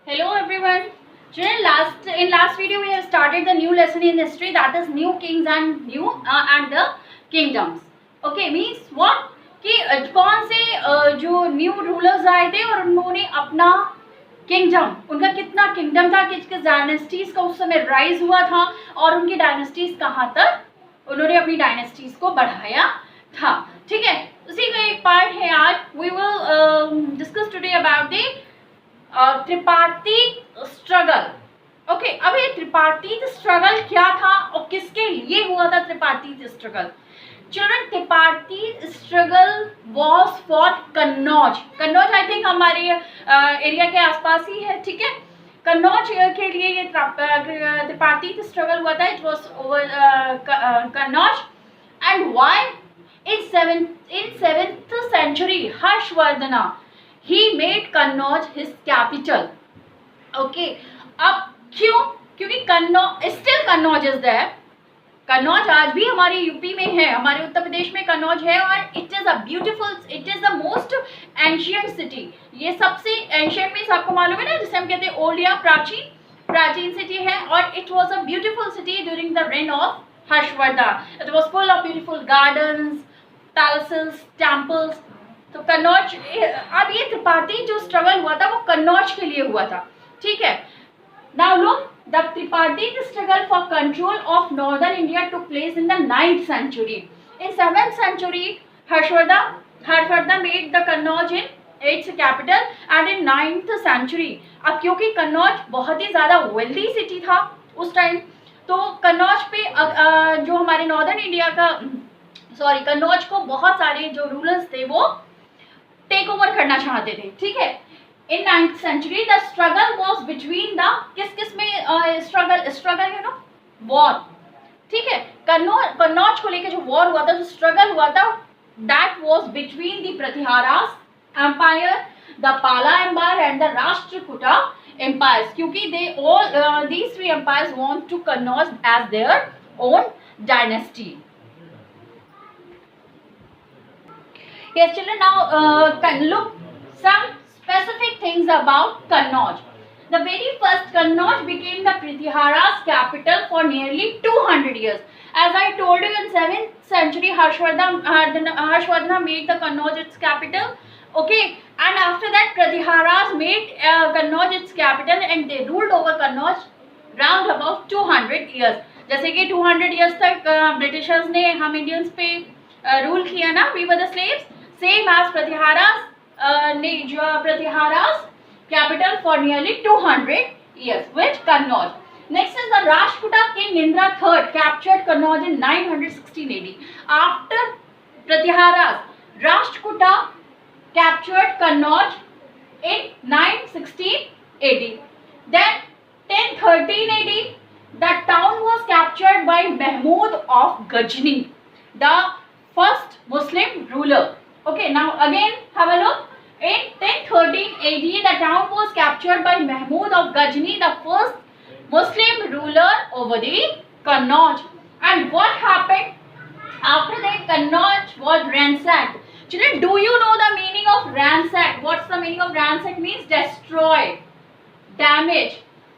Hello everyone. In last video we have started the new lesson in history, that is new kings and the kingdoms. Okay, means what कि कौन से जो new rulers आए थे और उन्होंने अपना किंगडम, उनका कितना किंगडम था, किस किस डायनेस्टीज का उस समय राइज हुआ था और उनकी डायनेस्टीज कहाँ तक उन्होंने अपनी डायनेस्टीज को बढ़ाया था. ठीक है, उसी का एक पार्ट है आज. We will discuss today about the tripartite struggle. Okay, अब ये त्रिपार्थिक स्ट्रगल क्या था और किसके लिए हुआ था tripartite struggle? Children, tripartite struggle was for Kannauj. Kannauj I think हमारे एरिया के आसपास ही है. ठीक है, कन्नौज के लिए ये त्रिपार्थिक स्ट्रगल हुआ था. It was over Kannauj. And why? in 7th century Harshavardhana he made Kannauj his capital. Okay, अब क्यों? क्योंकि still Kannauj is there. Kannauj आज भी हमारे यूपी में है, हमारे उत्तर प्रदेश में कन्नौज है और it is a beautiful, it is the most ancient city. ये सबसे एंशियंट मीन्स आपको मालूम है ना, जिसे हम कहते हैं ओल्ड या प्राचीन सिटी है. और it was a beautiful city during the rain of Harshvardhan. It was full of beautiful gardens, palaces, temples. तो कन्नौज, अब ये त्रिपार्थिक जो स्ट्रगल हुआ था वो कन्नौज के लिए हुआ था. ठीक है, now look, the tripartite struggle for control of northern India took place in the 9th century. In 7th century, Harshvardhan made the Kannauj in its capital, and in 9th century, अब क्योंकि कन्नौज बहुत ही ज़्यादा वेल्दी सिटी था उस time, तो कन्नौज पे जो हमारे नॉर्दर्न इंडिया का कन्नौज को बहुत सारे जो रूलर्स थे वो टेक ओवर करना चाहते थे. ठीक है, in 9th century the struggle was between the किस में struggle यू नो वॉर. ठीक है, कन्नौज को लेकर जो वॉर हुआ था, जो स्ट्रगल हुआ था, that was between the Pratiharas empire, the Pala empire and the Rashtrakuta empires, क्योंकि they all these three empires want to Kannauj as their own dynasty. Yes children, now look some specific things about Kannauj. The very first, Kannauj became the Pritihara's capital for nearly 200 years. As I told you, in 7th century, Harshvardhana made the Kannauj its capital. Okay, and after that, Pratiharas made Kannauj its capital, and they ruled over Kannauj round about 200 years. जैसे कि 200 years तक Britishers ने हम Indians पे rule किया ना, we were the slaves. Same as Pratihara's capital for nearly 200 years, which Kannauj. Next is the Rashtrakuta king Indra III captured Kannauj in 916 AD. After Pratihara's, Rashtrakuta captured Kannauj in 916 AD. Then 1013 AD, the town was captured by Mahmud of Ghazni, the first Muslim ruler. Okay, now again have a look. In 1013 AD, the town was captured by Mahmud of Ghazni, the first Muslim ruler over the Kannauj. And what happened? After that, Kannauj was ransacked. Children, do you know the meaning of ransack? What's the meaning of ransack? Means destroy, damage.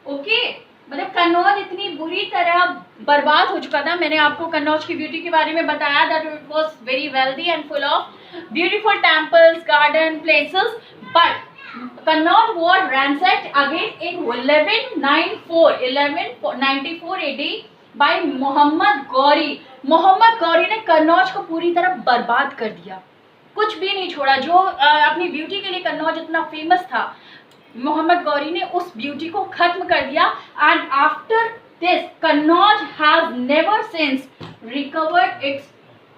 Okay, मतलब कन्नौज इतनी बुरी तरह बर्बाद हो चुका था. मैंने आपको कन्नौज की ब्यूटी के बारे में बताया, that it was very wealthy and full of beautiful temples, garden, places, but Kannauj was ransacked again in 1194 AD by Muhammad Ghori. Mohammad Ghori ने कन्नौज को पूरी तरह बर्बाद कर दिया, कुछ भी नहीं छोड़ा. जो अपनी ब्यूटी के लिए कन्नौज इतना फेमस था, मोहम्मद गौरी ने उस ब्यूटी को खत्म कर दिया. And after this Kannauj has never since recovered it's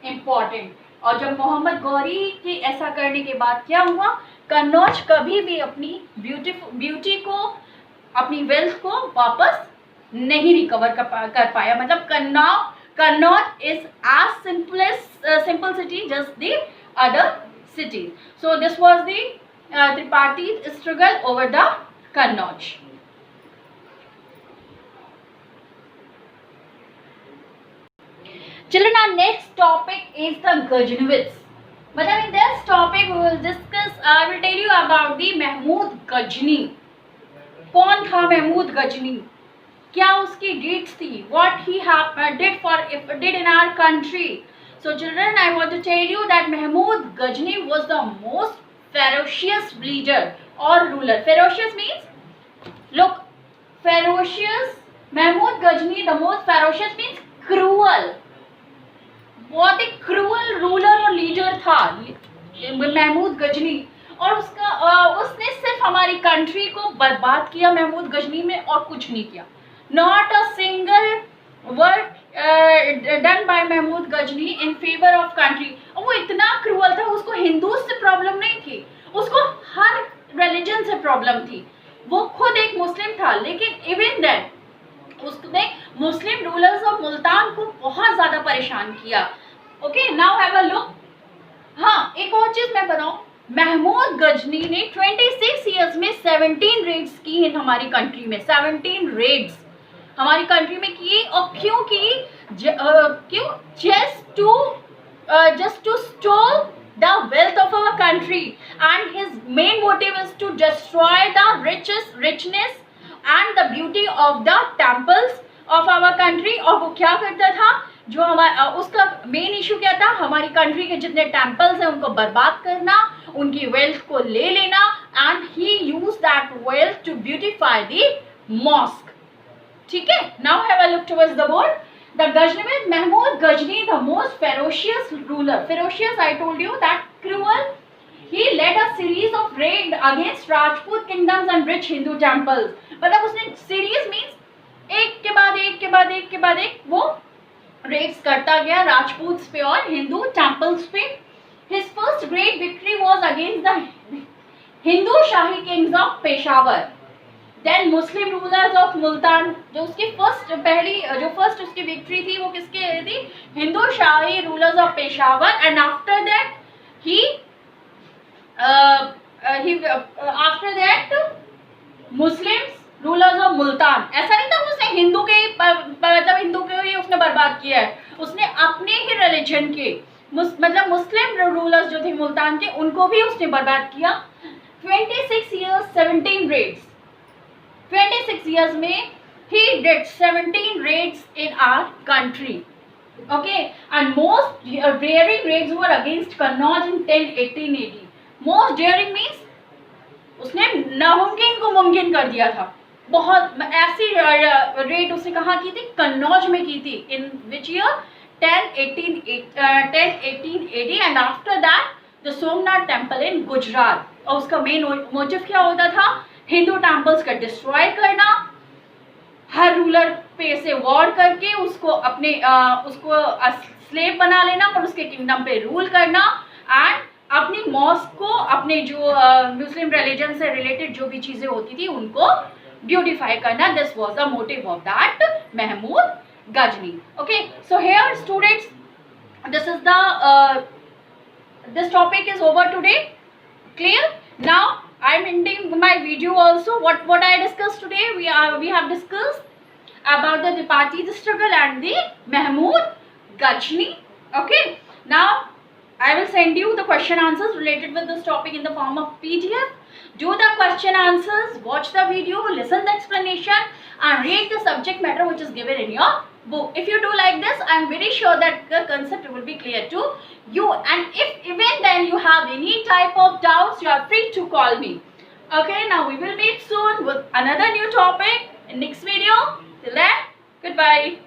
important. और जब मोहम्मद गौरी के ऐसा करने के बाद क्या हुआ, कन्नौज कभी भी अपनी ब्यूटी को, अपनी वेल्थ को वापस नहीं रिकवर कर पाया. मतलब Kannauj is as simple city just the other cities. So this was the tripartite struggle over the Kannauj. Children, our next topic is the Ghaznavids. But in this topic we will discuss, I will tell you about the Mahmud Ghazni. कौन था महमूद गजनी, क्या उसकी deeds थी, what he did in our country. So children, I want to tell you that Mahmud Ghazni was the most ferocious leader or ruler. Ferocious means, look, ferocious, Mahmud Ghazni the most ferocious means cruel. बहुत ही cruel ruler और leader था महमूद गजनी, और उसने सिर्फ हमारी country को बर्बाद किया महमूद गजनी में, और कुछ नहीं किया. Not a single work done by Mahmud Ghazni in favour of country. और वो इतना क्रूअल था, उसको हिंदू से प्रॉब्लम नहीं थी, उसको हर रिलीजन से प्रॉब्लम थी. वो खुद एक मुस्लिम था, लेकिन इवन देन उसने मुस्लिम रूलर्स ऑफ मुल्तान को बहुत ज्यादा परेशान किया. Okay, now have a look. हाँ, एक और चीज मैं बताऊं, महमूद गजनी ने 26 इयर्स में 17 रेड्स की इन हमारी कंट्री में. 17 रेड्स हमारी कंट्री में किए. और क्यों की? क्यों? Just to stole the wealth of our country, and his main motive is to destroy the richness and the beauty of the temples of our country. और वो क्या करता था, जो हमारा उसका मेन इशू क्या था, हमारी कंट्री के जितने टेम्पल्स हैं उनको बर्बाद करना, उनकी वेल्थ को ले लेना, and he use that wealth to beautify the mosque. ठीक है, now have a look towards the board. The Ghazni, Mahmud Ghazni, the most ferocious ruler. Ferocious, I told you, that cruel. He led a series of raids against Rajput kingdoms and rich Hindu temples. मतलब उसने series means एक के बाद एक के बाद एक के बाद एक वो raids करता गया राजपूत पे और हिंदू temples पे. His first great victory was against the Hindu Shahi kings of Peshawar. Then Muslim rulers of Multan. जो उसकी फर्स्ट उसकी विक्ट्री थी वो किसके थी? Hindu Shahi rulers of Peshawar. And after that Muslims rulers of Multan. ऐसा नहीं था उसने हिंदू के मतलब हिंदू के ही उसने बर्बाद किया है, उसने अपने ही रिलीजन के मतलब मुस्लिम रूलर्स जो थे मुल्तान के, उनको भी उसने बर्बाद किया. 26 years 17 raids. 26 years में he did 17 raids in our country. Okay, and most daring raids were against Kannauj in 1018 AD. Most daring means उसने नामुमकिन को मुमकिन कर दिया था. बहुत ऐसी रेड उसने कहाँ की थी? कन्नौज में की थी. in which year? 1018 AD. and after that the Somnath temple in Gujarat. और उसका मेन मोटिव क्या होता था? हिंदू टेम्पल्स का डिस्ट्रॉय करना, हर रूलर पे से वॉर करके उसको अपने उसको स्लेव बना लेना और उसके किंगडम पे रूल करना, एंड अपनी मॉस्क को, अपने जो मुस्लिम रिलीजन से रिलेटेड जो भी चीज़ें होती थी उनको ब्यूटिफाई करना. This was the motive of that Mahmud Ghazni. Okay, so here students, this topic is over today. Clear? Now I'm ending my video also. What I discussed today, we have discussed about the Tripartite struggle and the Mahmud Ghazni. Okay, now I will send you the question answers related with this topic in the form of PDF. Do the question answers, watch the video, listen the explanation, and read the subject matter which is given in your book. If you do like this, I am very sure that the concept will be clear to you. And if even then you have any type of doubts, you are free to call me. Okay, now we will meet soon with another new topic in next video. Till then, goodbye.